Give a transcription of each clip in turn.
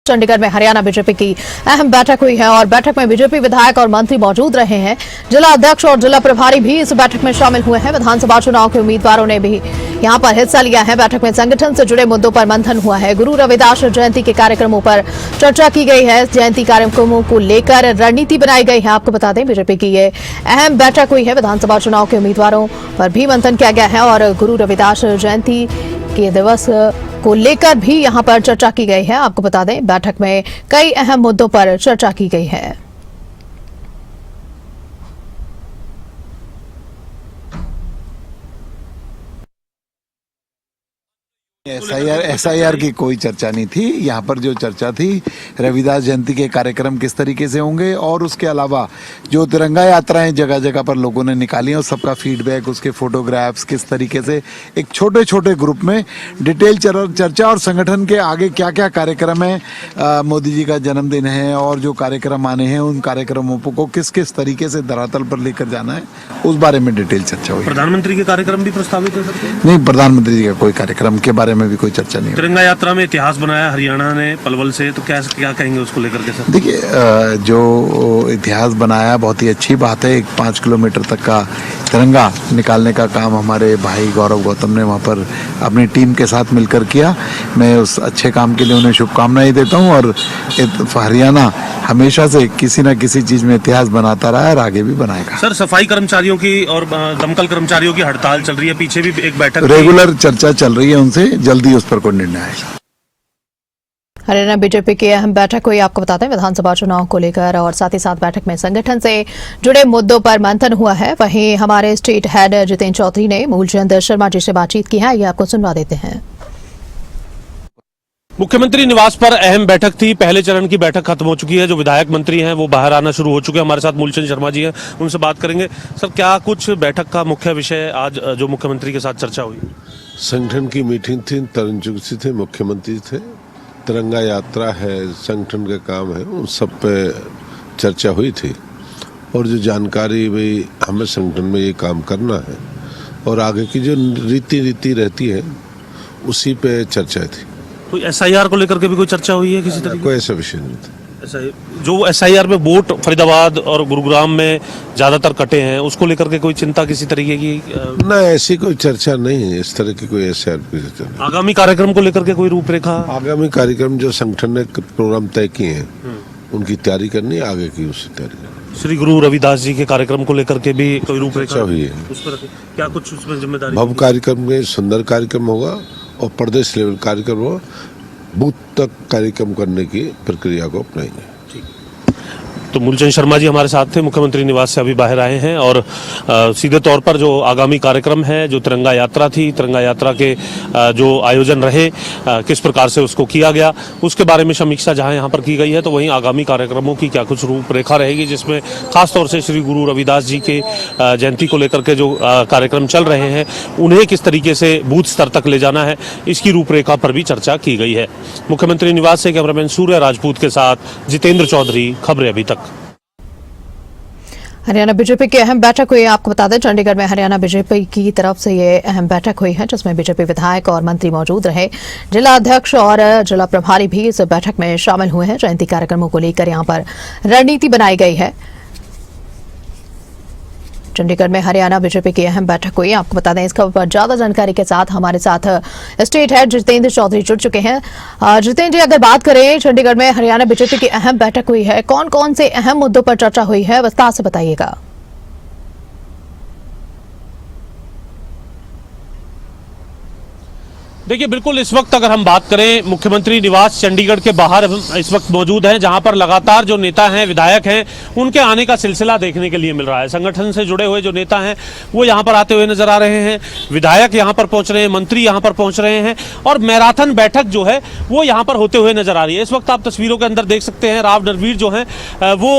चंडीगढ़ में हरियाणा बीजेपी की अहम बैठक हुई है और बैठक में बीजेपी विधायक और मंत्री मौजूद रहे हैं। जिला अध्यक्ष और जिला प्रभारी भी इस बैठक में शामिल हुए हैं। विधानसभा चुनाव के उम्मीदवारों ने भी यहां पर हिस्सा लिया है। बैठक में संगठन से जुड़े मुद्दों पर मंथन हुआ है। गुरु रविदास जयंती के कार्यक्रमों पर चर्चा की गई है। जयंती कार्यक्रमों को लेकर रणनीति बनाई गई है। आपको बता दें, बीजेपी की ये अहम बैठक हुई है। विधानसभा चुनाव के उम्मीदवारों पर भी मंथन किया गया है और गुरु रविदास जयंती के दिवस को लेकर भी यहां पर चर्चा की गई है। आपको बता दें, बैठक में कई अहम मुद्दों पर चर्चा की गई है। एसआईआर की कोई चर्चा नहीं थी। यहाँ पर जो चर्चा थी, रविदास जयंती के कार्यक्रम किस तरीके से होंगे और उसके अलावा जो तिरंगा यात्राएं जगह जगह पर लोगों ने निकाली हैं, उस सबका फीडबैक, उसके फोटोग्राफ्स, किस तरीके से एक छोटे छोटे ग्रुप में डिटेल चर्चा और संगठन के आगे क्या क्या कार्यक्रम है। मोदी जी का जन्मदिन है और जो कार्यक्रम आने हैं, उन कार्यक्रमों को किस किस तरीके से धरातल पर लेकर जाना है, उस बारे में डिटेल चर्चा हुई। प्रधानमंत्री के कार्यक्रम भी प्रस्तावित हो सकते हैं? नहीं, प्रधानमंत्री जी का कोई कार्यक्रम के बारे में भी कोई चर्चा नहीं। तिरंगा यात्रा में इतिहास बनाया हरियाणा ने पलवल से, तो क्या कहेंगे उसको लेकर के सर? देखिए, जो इतिहास बनाया बहुत ही अच्छी बात है। 5 किलोमीटर तक का तिरंगा निकालने का काम हमारे भाई गौरव गौतम ने वहाँ पर अपनी टीम के साथ मिलकर किया। मैं उस अच्छे काम के लिए उन्हें शुभकामनाएं देता हूँ और हरियाणा हमेशा से किसी न किसी चीज में इतिहास बनाता रहा है और आगे भी बनाएगा। सर, सफाई कर्मचारियों की और दमकल कर्मचारियों की हड़ताल चल रही है, पीछे भी एक बैठक रेगुलर चर्चा चल रही है उनसे, जल्दी उस पर कोई निर्णय आएगा। हरियाणा बीजेपी की अहम बैठक हुई, आपको बताते हैं, विधानसभा चुनाव को लेकर और साथ ही साथ बैठक में संगठन से जुड़े मुद्दों पर मंथन हुआ है। वहीं हमारे स्टेट हेड जितेंद्र चौधरी ने मूलचंद शर्मा जी से बातचीत की है, ये आपको सुनवा देते हैं। मुख्यमंत्री निवास पर अहम बैठक थी। पहले चरण की बैठक खत्म हो चुकी है। जो विधायक मंत्री हैं वो बाहर आना शुरू हो चुके हैं। हमारे साथ मूलचंद शर्मा जी हैं, उनसे बात करेंगे। सर, क्या कुछ बैठक का मुख्य विषय आज जो मुख्यमंत्री के साथ चर्चा हुई? संगठन की मीटिंग थी, तरुण चुग जी थे, मुख्यमंत्री थे, तिरंगा यात्रा है, संगठन के काम है, उन सब पे चर्चा हुई थी और जो जानकारी भाई हमें संगठन में ये काम करना है और आगे की जो रीति रहती है उसी पे चर्चा थी। कोई एसआईआर को लेकर के भी कोई चर्चा हुई है किसी तरह? कोई ऐसा विषय नहीं था। जो एसआईआर में वोट फरीदाबाद और गुरुग्राम में ज्यादातर कटे हैं, उसको लेकर के कोई चिंता किसी तरीके की? ना, ऐसी कोई चर्चा नहीं है। इस तरह की कोई एसआईआर की चर्चा नहीं। आगामी कार्यक्रम को लेकर के कोई रूपरेखा? आगामी कार्यक्रम जो संगठन ने प्रोग्राम तय किए हैं उनकी तैयारी करनी है, आगे की उससे तैयारी करनी। श्री गुरु रविदास जी के कार्यक्रम को लेकर के भी कोई रूपरेखा हुई है? उस पर क्या कुछ उसमें जिम्मेदारी? भव्य कार्यक्रम में सुंदर कार्यक्रम होगा और प्रदेश लेवल कार्यक्रम होगा। बूथ तक कार्यक्रम करने की प्रक्रिया को अपनाएंगे। तो मूलचंद शर्मा जी हमारे साथ थे, मुख्यमंत्री निवास से अभी बाहर आए हैं और सीधे तौर पर जो आगामी कार्यक्रम है, जो तिरंगा यात्रा थी, तिरंगा यात्रा के जो आयोजन रहे, किस प्रकार से उसको किया गया, उसके बारे में समीक्षा जहां यहाँ पर की गई है, तो वहीं आगामी कार्यक्रमों की क्या कुछ रूपरेखा रहेगी, जिसमें खासतौर से श्री गुरु रविदास जी के जयंती को लेकर के जो कार्यक्रम चल रहे हैं, उन्हें किस तरीके से बूथ स्तर तक ले जाना है, इसकी रूपरेखा पर भी चर्चा की गई है। मुख्यमंत्री निवास से कैमरामैन सूर्य राजपूत के साथ जितेंद्र चौधरी, खबरें अभी तक। हरियाणा बीजेपी की अहम बैठक हुई है। आपको बता दें, चंडीगढ़ में हरियाणा बीजेपी की तरफ से ये अहम बैठक हुई है, जिसमें बीजेपी विधायक और मंत्री मौजूद रहे। जिला अध्यक्ष और जिला प्रभारी भी इस बैठक में शामिल हुए हैं। जयंती कार्यक्रमों को लेकर यहां पर रणनीति बनाई गई है। चंडीगढ़ में हरियाणा बीजेपी की अहम बैठक हुई। आपको बता दें, इसका पर ज्यादा जानकारी के साथ हमारे साथ स्टेट हेड जितेंद्र चौधरी जुड़ चुके हैं। जितेंद्र जी, अगर बात करें, चंडीगढ़ में हरियाणा बीजेपी की अहम बैठक हुई है, कौन कौन से अहम मुद्दों पर चर्चा हुई है, विस्तार से बताइएगा। देखिए, बिल्कुल इस वक्त अगर हम बात करें, मुख्यमंत्री निवास चंडीगढ़ के बाहर इस वक्त मौजूद हैं, जहां पर लगातार जो नेता हैं, विधायक हैं, उनके आने का सिलसिला देखने के लिए मिल रहा है। संगठन से जुड़े हुए जो नेता हैं वो यहां पर आते हुए नजर आ रहे हैं, विधायक यहां पर पहुंच रहे हैं, मंत्री यहां पर पहुंच रहे हैं और मैराथन बैठक जो है वो यहां पर होते हुए नजर आ रही है। इस वक्त आप तस्वीरों के अंदर देख सकते हैं, राव नरवीर जो है वो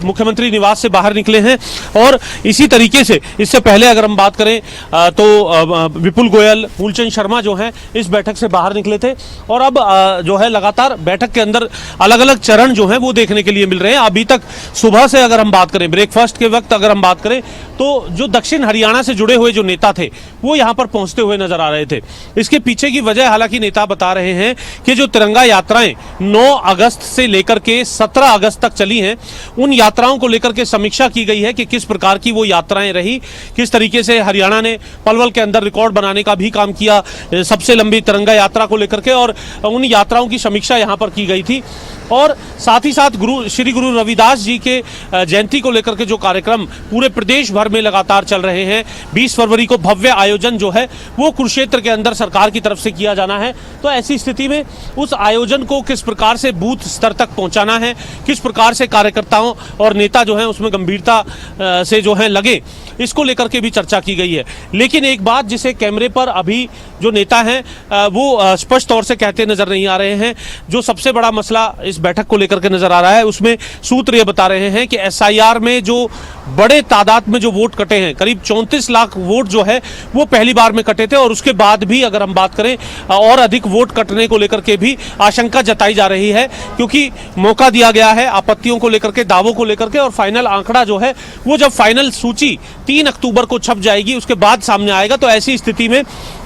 मुख्यमंत्री निवास से बाहर निकले हैं और इसी तरीके से इससे पहले अगर हम बात करें तो विपुल गोयल, मूलचंद शर्मा जो है इस बैठक से बाहर निकले थे और अब जो है लगातार बैठक के अंदर अलग अलग चरण जो है वो देखने के लिए मिल रहे हैं। अभी तक सुबह से अगर हम बात करें, ब्रेकफास्ट के वक्त अगर हम बात करें, तो जो दक्षिण हरियाणा से जुड़े हुए जो नेता थे वो यहाँ पर पहुंचते हुए नजर आ रहे थे। इसके पीछे की वजह हालांकि नेता बता रहे हैं कि जो तिरंगा यात्राएं 9 अगस्त से लेकर के 17 अगस्त तक चली हैं, उन यात्राओं को लेकर के समीक्षा की गई है कि किस प्रकार की वो यात्राएं रही, किस तरीके से हरियाणा ने पलवल के अंदर रिकॉर्ड बनाने का भी काम किया सबसे लंबी तिरंगा यात्रा को लेकर के, और उन यात्राओं की समीक्षा यहाँ पर की गई थी। और साथ ही साथ श्री गुरु रविदास जी के जयंती को लेकर के जो कार्यक्रम पूरे प्रदेश भर में लगातार चल रहे हैं, 20 फरवरी को भव्य आयोजन जो है वो कुरुक्षेत्र के अंदर सरकार की तरफ से किया जाना है। तो ऐसी स्थिति में उस आयोजन को किस प्रकार से बूथ स्तर तक पहुंचाना है, किस प्रकार से कार्यकर्ताओं और नेता जो है उसमें गंभीरता से जो है लगे, इसको लेकर के भी चर्चा की गई है। लेकिन एक बात जिसे कैमरे पर अभी जो नेता हैं वो स्पष्ट तौर से कहते नजर नहीं आ रहे हैं, जो सबसे बड़ा मसला इस बैठक को लेकर के नजर आ रहा है, उसमें सूत्र ये बता रहे हैं कि एसआईआर में जो बड़े तादाद में जो वोट कटे हैं, करीब 34 लाख वोट जो है वो पहली बार में कटे थे, और उसके बाद भी अगर हम बात करें और अधिक वोट कटने को लेकर के भी आशंका जताई जा रही है, क्योंकि मौका दिया गया है आपत्तियों को लेकर के, दावों को लेकर के, और फाइनल आंकड़ा जो है वो जब फाइनल सूची 3 अक्टूबर को छप जाएगी उसके बाद सामने आएगा। तो ऐसी स्थिति में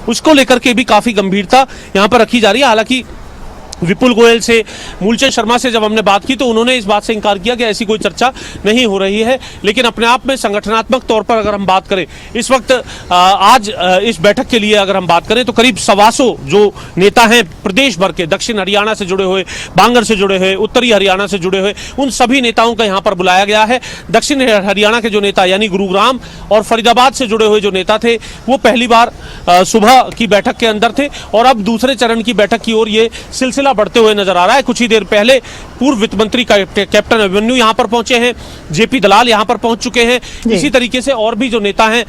उसको लेकर के भी काफी गंभीरता यहां पर रखी जा रही है। हालांकि विपुल गोयल से, मूलचंद शर्मा से जब हमने बात की तो उन्होंने इस बात से इनकार किया कि ऐसी कोई चर्चा नहीं हो रही है, लेकिन अपने आप में संगठनात्मक तौर पर अगर हम बात करें इस वक्त आज इस बैठक के लिए अगर हम बात करें तो करीब 125 जो नेता हैं प्रदेश भर के, दक्षिण हरियाणा से जुड़े हुए, बांगर से जुड़े हुए, उत्तरी हरियाणा से जुड़े हुए, उन सभी नेताओं का यहाँ पर बुलाया गया है। दक्षिण हरियाणा के जो नेता यानी गुरुग्राम और फरीदाबाद से जुड़े हुए जो नेता थे वो पहली बार सुबह की बैठक के अंदर थे, और अब दूसरे चरण की बैठक की ओर ये सिलसिला बढ़ते हुए नजर आ रहा है। कुछ ही देर पहले पूर्व वित्त मंत्री कैप्टन अभिमन्यु यहां पर पहुंचे हैं, जेपी दलाल यहां पर पहुंच चुके हैं। इसी तरीके से और भी जो नेता हैं,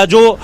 जो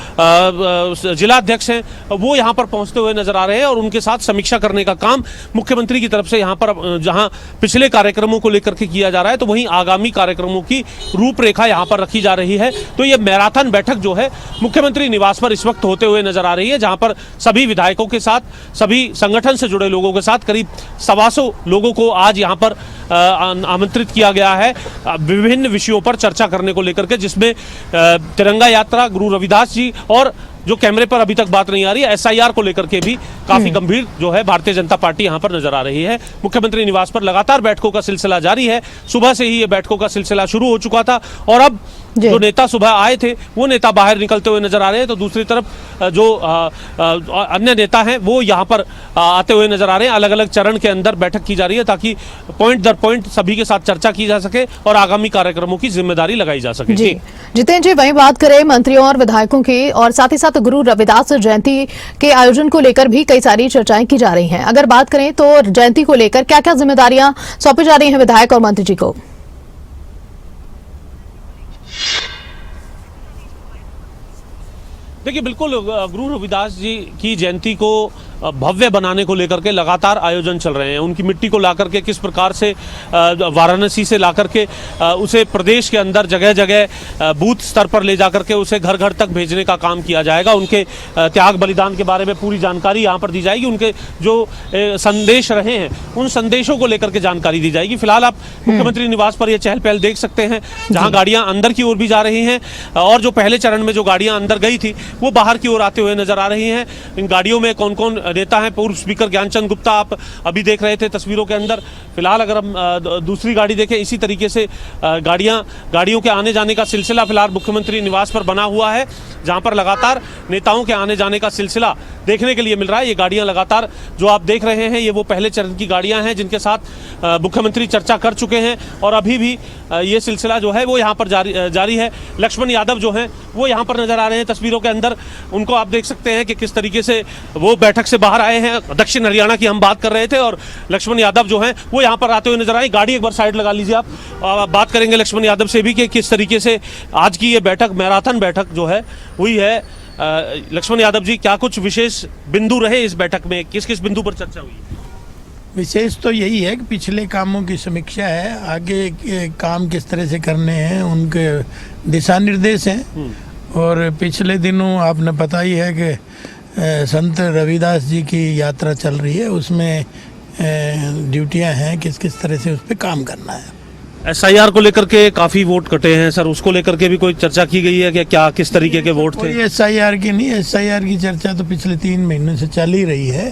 जिला अध्यक्ष हैं, वो यहां पर पहुंचते हुए नजर आ रहे हैं, और उनके साथ समीक्षा करने का काम मुख्यमंत्री की तरफ से यहां पर, जहां पिछले कार्यक्रमों को लेकर के किया जा रहा है, तो वहीं आगामी कार्यक्रमों की रूपरेखा यहां पर रखी जा रही है। तो ये मैराथन बैठक जो है मुख्यमंत्री निवास पर इस वक्त होते हुए नजर आ रही है, जहां पर सभी विधायकों के साथ, सभी संगठन से जुड़े लोगों के साथ करीब 125 लोगों को आज यहां पर आमंत्रित किया गया है विभिन्न विषयों पर चर्चा करने को लेकर के, जिसमें तिरंगा यात्रा, गुरु रविदास जी, और जो कैमरे पर अभी तक बात नहीं आ रही है एसआईआर को लेकर के भी काफी गंभीर जो है भारतीय जनता पार्टी यहां पर नजर आ रही है। मुख्यमंत्री निवास पर लगातार बैठकों का सिलसिला जारी है, सुबह से ही ये बैठकों का सिलसिला शुरू हो चुका था, और अब जो नेता सुबह आए थे वो नेता बाहर निकलते हुए नजर आ रहे हैं, तो दूसरी तरफ जो अन्य नेता हैं वो यहाँ पर आते हुए नजर आ रहे हैं। अलग अलग चरण के अंदर बैठक की जा रही है ताकि पॉइंट दर पॉइंट सभी के साथ चर्चा की जा सके और आगामी कार्यक्रमों की जिम्मेदारी लगाई जा सके। जी जितेंद्र जी, वहीं बात करें मंत्रियों और विधायकों की, और साथ ही साथ गुरु रविदास जयंती के आयोजन को लेकर भी कई सारी चर्चाएं की जा रही हैं। अगर बात करें तो जयंती को लेकर क्या क्या जिम्मेदारियां सौंपी जा रही हैं विधायक और मंत्री जी को? देखिए, बिल्कुल गुरु रविदास जी की जयंती को भव्य बनाने को लेकर के लगातार आयोजन चल रहे हैं। उनकी मिट्टी को लाकर के किस प्रकार से वाराणसी से लाकर के उसे प्रदेश के अंदर जगह जगह बूथ स्तर पर ले जाकर के उसे घर घर तक भेजने का काम किया जाएगा। उनके त्याग बलिदान के बारे में पूरी जानकारी यहाँ पर दी जाएगी। उनके जो संदेश रहे हैं उन संदेशों को लेकर के जानकारी दी जाएगी। फिलहाल आप मुख्यमंत्री निवास पर यह चहल पहल देख सकते हैं, जहाँ गाड़ियाँ अंदर की ओर भी जा रही हैं, और जो पहले चरण में जो गाड़ियाँ अंदर गई थी वो बाहर की ओर आते हुए नजर आ रही हैं। इन गाड़ियों में कौन कौन नेता हैं? पूर्व स्पीकर ज्ञानचंद गुप्ता आप अभी देख रहे थे तस्वीरों के अंदर। फिलहाल अगर हम दूसरी गाड़ी देखें, इसी तरीके से गाड़ियों के आने जाने का सिलसिला फिलहाल मुख्यमंत्री निवास पर बना हुआ है, जहां पर लगातार नेताओं के आने जाने का सिलसिला देखने के लिए मिल रहा है। ये गाड़ियां लगातार जो आप देख रहे हैं ये वो पहले चरण की गाड़ियां हैं जिनके साथ मुख्यमंत्री चर्चा कर चुके हैं, और अभी भी ये सिलसिला जो है वो यहाँ पर जारी है। लक्ष्मण यादव जो हैं वो यहाँ पर नजर आ रहे हैं तस्वीरों के अंदर। उनको आप देख सकते हैं कि किस तरीके से वो बैठक से बाहर आए हैं। दक्षिण हरियाणा की हम बात कर रहे थे, और लक्ष्मण यादव जो हैं वो यहाँ पर आते हुए नजर आए। गाड़ी एक बार साइड लगा लीजिए आप। बात करेंगे लक्ष्मण यादव से भी कि किस तरीके से आज की ये बैठक, मैराथन बैठक जो है हुई है। लक्ष्मण यादव जी, क्या कुछ विशेष बिंदु रहे इस बैठक में? किस किस बिंदु पर चर्चा हुई? विशेष तो यही है कि पिछले कामों की समीक्षा है, आगे के काम किस तरह से करने हैं उनके दिशा निर्देश हैं। और पिछले दिनों आपने पता ही है कि संत रविदास जी की यात्रा चल रही है, उसमें ड्यूटियां हैं, किस किस तरह से उस पर काम करना है। SIR को लेकर के काफी वोट कटे हैं सर, उसको लेकर के भी कोई चर्चा की गई है कि क्या किस तरीके के वोट थे? कोई SIR की नहीं, SIR की चर्चा तो पिछले 3 महीनों से चल ही रही है,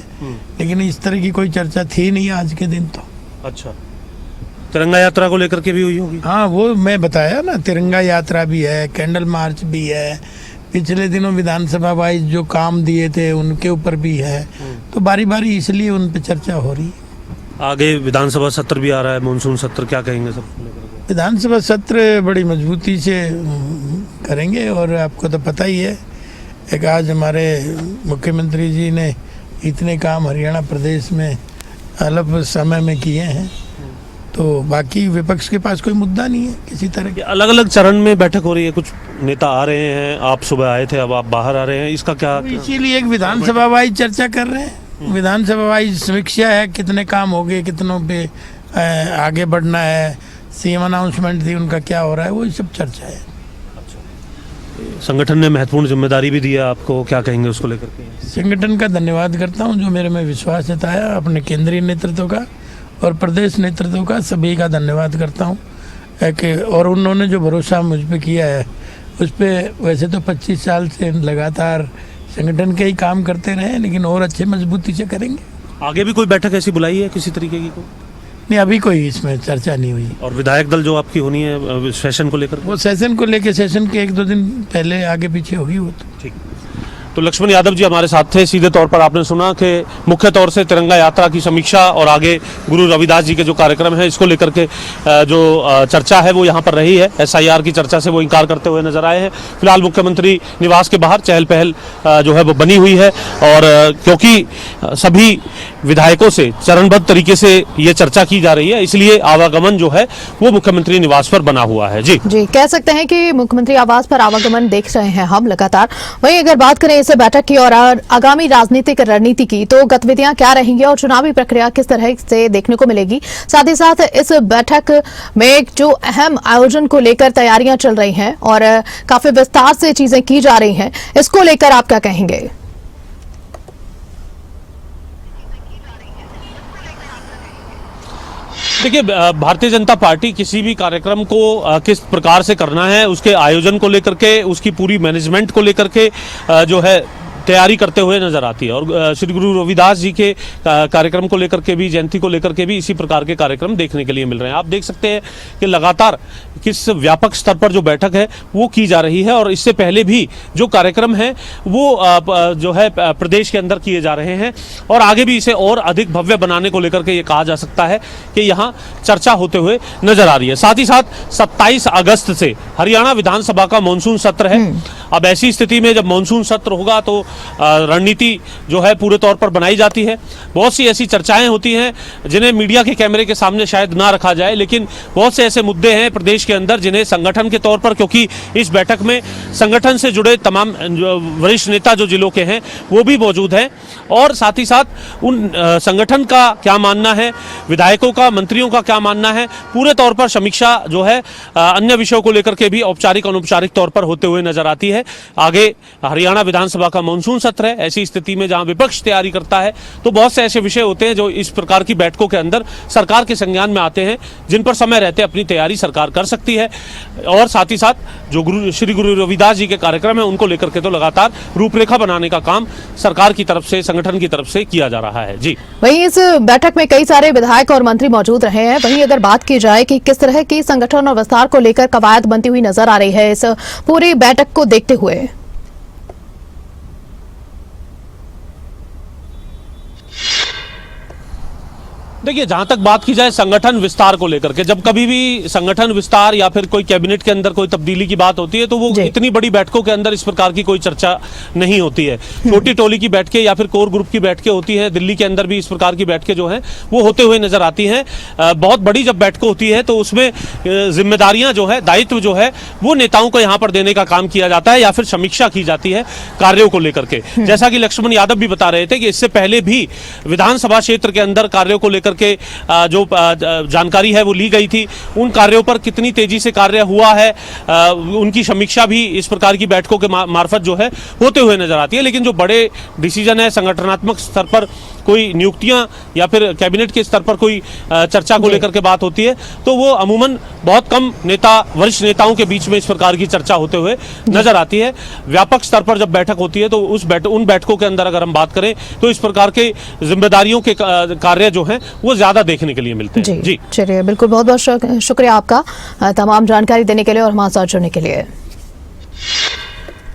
लेकिन इस तरह की कोई चर्चा थी नहीं आज के दिन तो। अच्छा, तिरंगा यात्रा को लेकर के भी हुई होगी? हाँ, वो मैं बताया ना, तिरंगा यात्रा भी है, कैंडल मार्च भी है, पिछले दिनों विधानसभा वाइज जो काम दिए थे उनके ऊपर भी है, तो बारी बारी इसलिए उन पर चर्चा हो रही है। आगे विधानसभा सत्र भी आ रहा है, मानसून सत्र, क्या कहेंगे सर? विधानसभा सत्र बड़ी मजबूती से करेंगे, और आपको तो पता ही है, एक आज हमारे मुख्यमंत्री जी ने इतने काम हरियाणा प्रदेश में अल्प समय में किए हैं, तो बाकी विपक्ष के पास कोई मुद्दा नहीं है किसी तरह के। अलग अलग चरण में बैठक हो रही है, कुछ नेता आ रहे हैं, आप सुबह आए थे, अब आप बाहर आ रहे हैं, इसका क्या? इसीलिए एक विधानसभा वाइज चर्चा कर रहे हैं, विधानसभा वाइज समीक्षा है, कितने काम हो गए, कितनों पे आगे बढ़ना है, CM अनाउंसमेंट थी, उनका क्या हो रहा है, वो सब चर्चा है। संगठन ने महत्वपूर्ण जिम्मेदारी भी दी है आपको, क्या कहेंगे उसको लेकर के? संगठन का धन्यवाद करता हूं जो मेरे में विश्वास जताया, अपने केंद्रीय नेतृत्व का और प्रदेश नेतृत्व का, सभी का धन्यवाद करता हूं कि और उन्होंने जो भरोसा मुझ पे किया है उस पर, वैसे तो 25 साल से लगातार संगठन के ही काम करते रहे, लेकिन और अच्छे मजबूती से करेंगे। आगे भी कोई बैठक ऐसी बुलाई है किसी तरीके की? नहीं, अभी कोई इसमें चर्चा नहीं हुई। और विधायक दल जो आपकी होनी है सेशन को लेकर? वो सेशन को लेके, सेशन के 1-2 दिन पहले आगे पीछे होगी वो तो। ठीक। तो लक्ष्मण यादव जी हमारे साथ थे। सीधे तौर पर आपने सुना कि मुख्य तौर से तिरंगा यात्रा की समीक्षा और आगे गुरु रविदास जी के जो कार्यक्रम है इसको लेकर के जो चर्चा है वो यहाँ पर रही है। SIR की चर्चा से वो इनकार करते हुए नजर आए हैं। फिलहाल मुख्यमंत्री निवास के बाहर चहल पहल जो है वो बनी हुई है, और क्योंकि सभी विधायकों से चरणबद्ध तरीके से ये चर्चा की जा रही है, इसलिए आवागमन जो है वो मुख्यमंत्री निवास पर बना हुआ है। जी कह सकते हैं कि मुख्यमंत्री आवास पर आवागमन देख रहे हैं हम लगातार। वहीं अगर बात करें इस बैठक की और आगामी राजनीतिक रणनीति की, तो गतिविधियां क्या रहेंगी और चुनावी प्रक्रिया किस तरह से देखने को मिलेगी, साथ ही साथ इस बैठक में जो अहम आयोजन को लेकर तैयारियां चल रही हैं और काफी विस्तार से चीजें की जा रही हैं, इसको लेकर आप क्या कहेंगे? देखिए, भारतीय जनता पार्टी किसी भी कार्यक्रम को किस प्रकार से करना है, उसके आयोजन को लेकर के, उसकी पूरी मैनेजमेंट को लेकर के जो है तैयारी करते हुए नजर आती है। और श्री गुरु रविदास जी के कार्यक्रम को लेकर के भी, जयंती को लेकर के भी इसी प्रकार के कार्यक्रम देखने के लिए मिल रहे हैं। आप देख सकते हैं कि लगातार किस व्यापक स्तर पर जो बैठक है वो की जा रही है, और इससे पहले भी जो कार्यक्रम है वो जो है प्रदेश के अंदर किए जा रहे हैं, और आगे भी इसे और अधिक भव्य बनाने को लेकर के ये कहा जा सकता है कि यहाँ चर्चा होते हुए नजर आ रही है। साथ ही साथ 27 अगस्त से हरियाणा विधानसभा का मानसून सत्र है। अब ऐसी स्थिति में जब मानसून सत्र होगा तो रणनीति जो है पूरे तौर पर बनाई जाती है। बहुत सी ऐसी चर्चाएं होती हैं जिन्हें मीडिया के कैमरे के सामने शायद ना रखा जाए, लेकिन बहुत से ऐसे मुद्दे हैं प्रदेश के अंदर जिन्हें संगठन के तौर पर, क्योंकि इस बैठक में संगठन से जुड़े तमाम वरिष्ठ नेता जो जिलों के हैं वो भी मौजूद हैं, और साथ ही साथ उन संगठन का क्या मानना है, विधायकों का, मंत्रियों का क्या मानना है, पूरे तौर पर समीक्षा जो है अन्य विषयों को लेकर के भी औपचारिक अनौपचारिक तौर पर होते हुए नजर आती है। आगे हरियाणा विधानसभा का मानसून सत्र है। ऐसी स्थिति में जहां विपक्ष तैयारी करता है तो बहुत से ऐसे विषय होते हैं जो इस प्रकार की बैठकों के अंदर सरकार के संज्ञान में आते हैं, जिन पर समय रहते अपनी तैयारी सरकार कर सकती है। और साथ ही साथ जो श्री गुरु रविदास जी के कार्यक्रम है उनको लेकर के तो लगातार रूपरेखा बनाने का काम सरकार की तरफ से, संगठन की तरफ से किया जा रहा है। जी, वहीं इस बैठक में कई सारे विधायक और मंत्री मौजूद रहे हैं। वहीं अगर बात की जाए कि किस तरह की संगठन और विस्तार को लेकर कवायद बनती हुई नजर आ रही है इस पूरी बैठक को देखते हुए, देखिए, जहां तक बात की जाए संगठन विस्तार को लेकर के, जब कभी भी संगठन विस्तार या फिर कोई कैबिनेट के अंदर कोई तब्दीली की बात होती है तो वो इतनी बड़ी बैठकों के अंदर इस प्रकार की कोई चर्चा नहीं होती है। छोटी टोली की बैठकें या फिर कोर ग्रुप की बैठकें होती है। दिल्ली के अंदर भी इस प्रकार की बैठकें जो हैं वो होते हुए नजर आती हैं। बहुत बड़ी जब बैठकें होती है तो उसमें जिम्मेदारियां जो है, दायित्व जो है वो नेताओं को यहाँ पर देने का काम किया जाता है, या फिर समीक्षा की जाती है कार्यों को लेकर के। जैसा कि लक्ष्मण यादव भी बता रहे थे कि इससे पहले भी विधानसभा क्षेत्र के अंदर कार्यों को लेकर लेकर के जो जानकारी है वो ली गई थी, उन कार्यों पर कितनी तेजी से कार्य हुआ है, उनकी समीक्षा भी इस प्रकार की बैठकों के मार्फत जो है होते हुए नजर आती है। लेकिन जो बड़े डिसीजन है, संगठनात्मक स्तर पर कोई नियुक्तियां या फिर कैबिनेट के स्तर पर कोई चर्चा को लेकर के बात होती है, तो वो अमूमन बहुत कम नेता, वरिष्ठ नेताओं के बीच में इस प्रकार की चर्चा होते हुए नजर आती है। व्यापक स्तर पर जब बैठक होती है तो उन बैठकों के अंदर अगर हम बात करें तो इस प्रकार के जिम्मेदारियों के कार्य जो हैं वो ज्यादा देखने के लिए मिलते हैं। जी चलिए, बिल्कुल, बहुत बहुत शुक्रिया आपका तमाम जानकारी देने के लिए और हमारे साथ जुड़ने के लिए।